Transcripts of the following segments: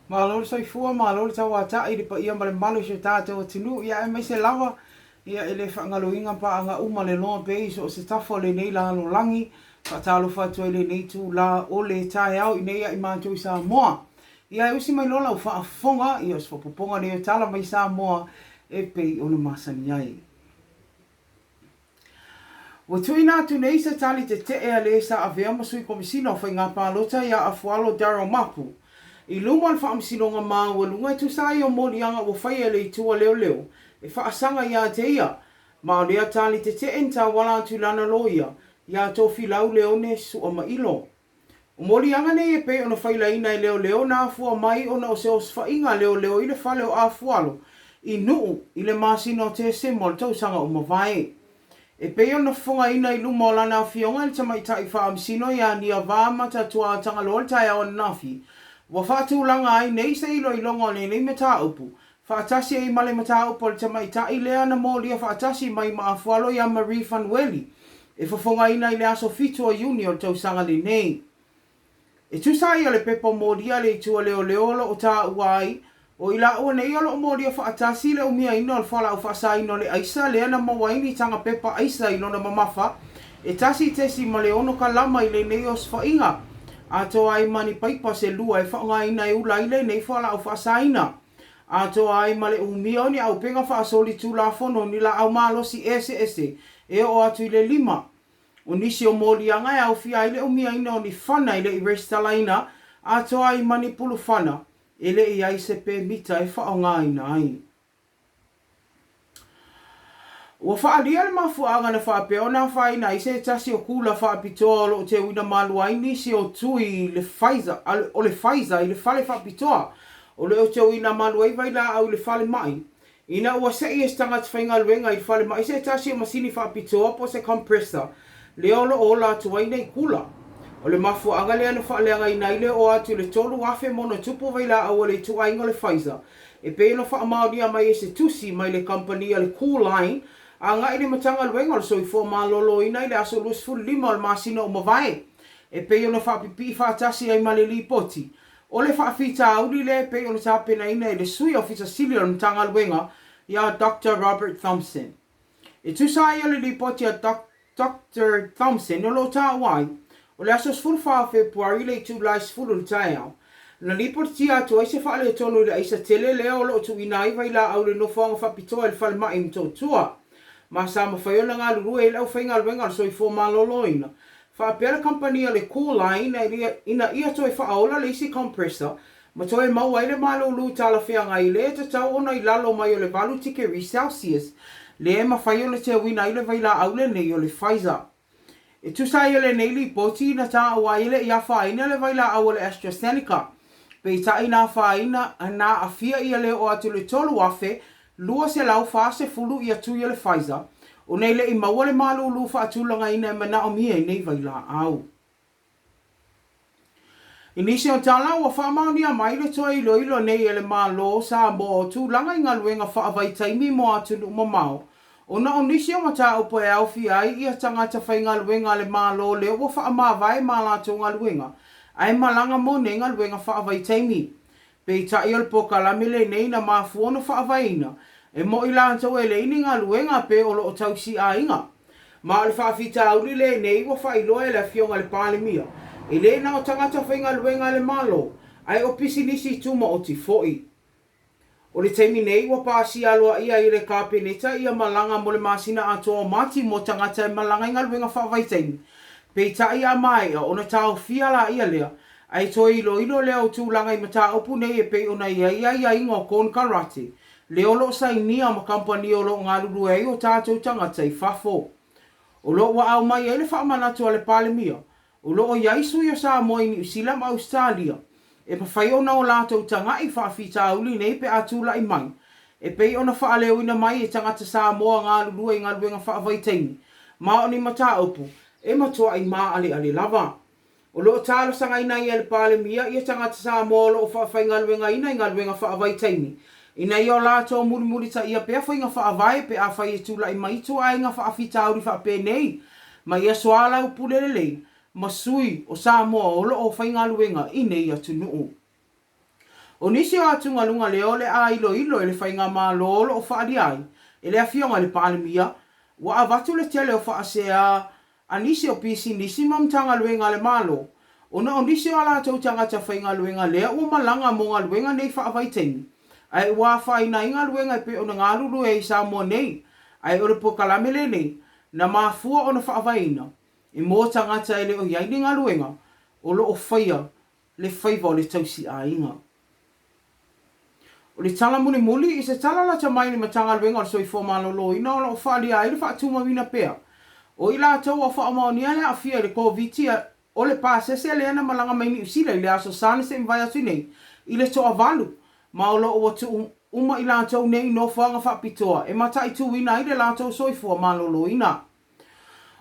Malor sai fua malor sa wata i pa ia male malu se tato tinu ia e mai se lava ia ele whangaloinga pa anga uma le loa pe so se tafo le nei la no langi pa talo fatu ele nei tu la o le tae au i nei i mātou i Samoa. Ia e usi mai lola u whaafonga ia se whapuponga ne o tala mai Samoa e pei o le masani ai. Wa tui nātu nei sa tali te te ea le sa avea masui komisina o whai ngā pālota ia a fualo daro mapu. I luma le whaamsinonga maa ua lunga tu sai o morianga o whai ele i tua leo leo. E whaasanga ia te ia. Ma o lea tali te te enta wala tu lana loia. Ia tofi lau leo ne su o mailo. O morianga nei e pe ona whai laina i leo leo na afua mai ona o se o sfainga leo leo i le whale o afualo. I nuu i le masino te se mo le tausanga o mawai. E pe ona whunga ina i luma o lana fionga i tamaita i whaamsino ia ni a vāmata tua tanga lol tai o nafi. Wa whātu langa ai nei se ilo i longa le nei mata upu. Whaatasi ai male mata upu le tamaita i lea na mōlia whaatasi mai maafualo i a Marie Van Welly. E whafonga ina i le aso fitua junior tau sanga le nei. E tusai ale pepo mōlia le tua leo leolo o tā uai. O ila o nei alo mōlia whaatasi le umia ino al whala u whaasa ino le aisa le ana mawaini tanga pepa aisa ino na mamafa. E tasi tesi male ono ka lama i le nei o sfainga. Ato ai mani paipa se lua e whaonga ina e ula ile nei whala au whaasaina. Ato ai male umio ni au penga whaasoli tu la fono ni la au malosi ese e o atu ile lima. O nisi o mōlianga e au fia ile umia ina o ni whana ile i restalaina. Ato ai mani pulu whana ele i ai se pe mita e whaonga ina ai. Ua whaalia le mafuanga na whaapeo na whaina i se tasi o kula whaapitoa o te uina malua ini si o tui le Pfizer, o le Pfizer i le whale whaapitoa o le o te uina malua i vaila au le whale mai. Ina ua se i estanga te whainga luenga i whale mai se tasi o masini whaapitoa po se compressor le olo o la tuaina i kula. O le mafuanga le anu whaaleanga i naile o atu le tolu wafe mono tupo vaila au le tuainga le Pfizer. E pēno whaamaudia mai e se tusi mai le company le Cool Line. A nga i le matanga luenga o so i fo malolo ina i le aso lus fu lima o le masina o mawai. E pe ona whaapipi whaatasi ai male li poti. O le whaafita auli le pe ona tāpena ina i le sui o fita sili o le matanga luenga ia Dr. Robert Thompson. E tusai o le li poti a Dr. Thompson o lo tā wai. O le aso sfulu wha Februari le tu lai sfulu le tai au. Na li poti atu ai se whaale tonu le aisa tele leo lo tu ina i vaila au le nofonga whapitoa il whale mai mto tua. Ma sa ma whaiona ngā luru e lau whainga luenga so i fō malolo ina. Whaapera company le Cool Line ina ia toi whaaola le isi compressor. Ma toi maua ele malolo tala whianga i le te tau ona i lalo mai o le valu tikeri Celsius. Le e ma whaiona te wina i le vaila aule nei o le Pfizer. E tusai ele nei li poti na tā awa ele i a whaina le vaila au le AstraZeneca. Pei tai nā whaina na a fia i le o atu le tolu afe lua se lau fase fulu i atu le Pfizer, o nei le i maua le malu lu fa atulanga ina mana o mia i nei vaila au. Inisi o Tala wa whaamauni a mai le toa ilo ilo nei ele malo sa mo o tu langa i ngaluenga whaavai taimi mo atu nu mamao. O na o nisi o mata upo e au fi ai i a tangata whai ngaluenga le malo le o whaamawai malato ngaluenga. Ai malanga mo ne ngaluenga whaavai taimi. Pei tai o le pokalami le nei na mafuono whaavaina. E mo i lantou e le ini ngā luenga pe o lo o tausi a inga. Ma o le whaafita auli le nei wa whailoa e le fionga le palemia. E le na o tangata whainga luenga le malo. Ai o pisi nisi tuma o ti foi. O le teimi nei wa pasi aloa ia i le kāpeneta ia malanga mo le masina atoa mati mo tangata e malanga inga luenga whaavaitaini. Pei tai a mai o na tau fiala ia lea. Ai toi ilo lea o tūlanga i mata opu nei e pei ona ia ingo kon karate. Le olo sa inia ma kampani o lo ngā lulu e o tātou tangata i whafo. O lo wa au mai e le whaamanatu a le palemia. O lo o iaisu i o sa moi ni usilam Australia. E pa whai ona o lātou tanga i whaafita uli nei pe atula i mai. E pei ona whaaleo ina mai e tangata sa moa ngā lulu e ngā luenga whaavaitaini. Ma o ni mata opu e matua i maa ale lava. O lo talo sanga ina i ele palemia i tangata sa moa lo o whaafai luenga ina i ngaluenga whaavaitaini. Ina i o lato muri ta ia pea whainga whaavai pe a whai e tula i maitu a inga whaafita auri whaape nei. Ma ia soala upulelelei, ma sui o Samoa o lo o whainga luenga i nei atu nuu. O nisi o atunga lunga leo le a ilo le whainga mā lolo o whaari ai. E le awhionga le pālemia. Wa avatu le tele o whaasea a nisi o pisi nisi mamtanga luenga le malo. Ona o nisi o ala tau tangata whainga luenga lea o malanga mo ngā luenga nei whaavaiteni. Ai wa whaina inga luenga pe ona ngā lulu e Samoa nei. Ai ore po kalamele nei. Na mafua ona whaavaina. I mō tangata ele o yaini ngā luenga. O lo o whaia le whaiva o le tausi a inga. O le tala muli muli i se tala la tamai ni matanga luenga o le soifo malolo ina o lo whaali a ele whaatuma wina pea. O ila tau o whaamaonia le awhia le COVID o le pāsese le ana malanga mai ni usila i le aso sane se mwai atu nei. I le toa valu. Ma o lo o watu uma ila tau nei no whanga whaapitoa. E mata i tu ina i le la tau soifo malolo ina.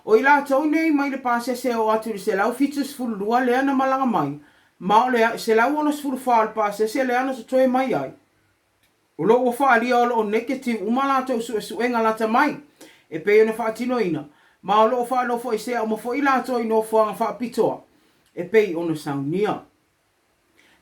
O ila tau nei mai le pāsese o atu le se lau fitus fulua le ana malanga mai. Ma o le se lau ono sfulu wha le pāsese le ana so toe mai ai. O lo o whaalia o lo o negative umala tau suenga lata mai. E pe ona whaatino ina. Ma o lo o whaanofo i sea o mo fo ila tau ino whaanga whaapitoa. E pe ona saunia.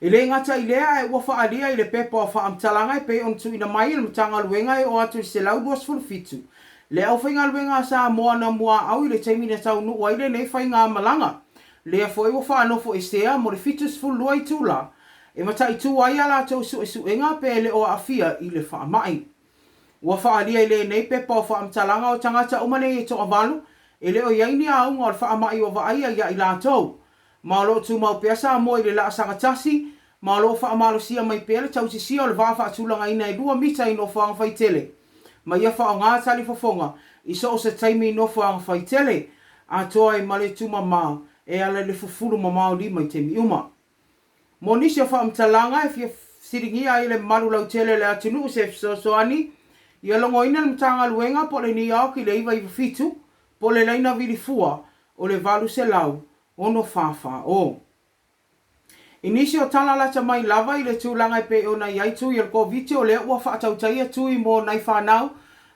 E le ngata i lea e ua whaalia i le pepa o whaamtalanga e pe ona tu ina mai le matanga luenga e o atu se lau duas fulfitu. Le au whainga luenga sa moa na mua au i le taimina tau nu waile nei whainga malanga. Le a fo e ua whaanofo i sea mo le fitus fulua i tula. E mata i tu ai ala tau suenga pe le o afia i le whaamai. Ua whaalia i le nei pepa o whaamtalanga o tangata umane i to avalu. E le o yaini a unga o le whaamai o waaia ia i la tau. Ma lo tu mau peasa mo i le la sangatasi. Ma lo whaamalo sia mai pele tau si sia o le wafa atulanga ina i 2 mita i no whaanga whaitele. Ma ia wha o ngā tali Fofoga. I so o se taimi i no whaanga whaitele. A toa i male tuma maa. E ala le fufuru ma mao li mai temi uma. Mo nisi o whaamtalanga e fia siringia i le malu lau tele le atunu se fisosoani. Ia longo ina le mtanga luenga po le ni au ki le iwa i fitu. Po le leina vili fua o le valu se lau. Ono whawha o. Inisi o tala lata mai lava i le tūlanga i pe o na iaitu i le COVID o le ua whaatautai tui mo nai whanau.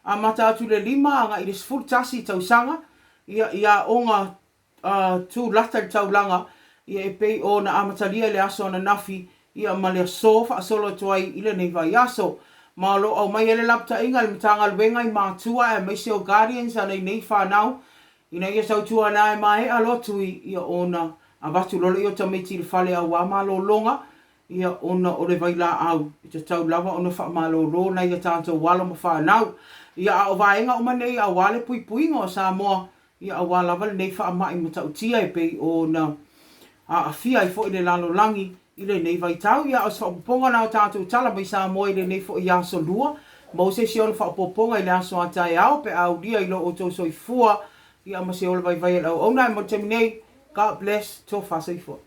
A mata atu le 5 anga i le sfurtasi tausanga. Ia onga tū lata le taulanga. Ia e pei o na amatalia le aso na nafi. Ia ma le so whaasolo tuai i le neiva i aso. Ma lo au mai ele lapta inga le mtanga luenga i mātua e maise o Guardians a nei whanau. Ina ia sautua na e mai alotui ia ona a watu lolo i o tamiti le whale au a malo longa. Ia ona o le vaila au. I te tau lava ona wha malo rona ia tātou wala ma whanau. Ia a o vaenga o manei a wale pui puinga o Samoa. Ia a wala wale nei wha mai ma tautia e pei ona a fia i fo i le lalo langi. I le nei vai tau, ia o whapoponga na o tātou tala mai Samoa i le nei fo i aso lua. Mo se si ona whapoponga i le aso atai au pe au lia i lo o tau soi fua. Ia ma se ola vai vai lau. Ona e mo te minei, God bless, tō whasai fo.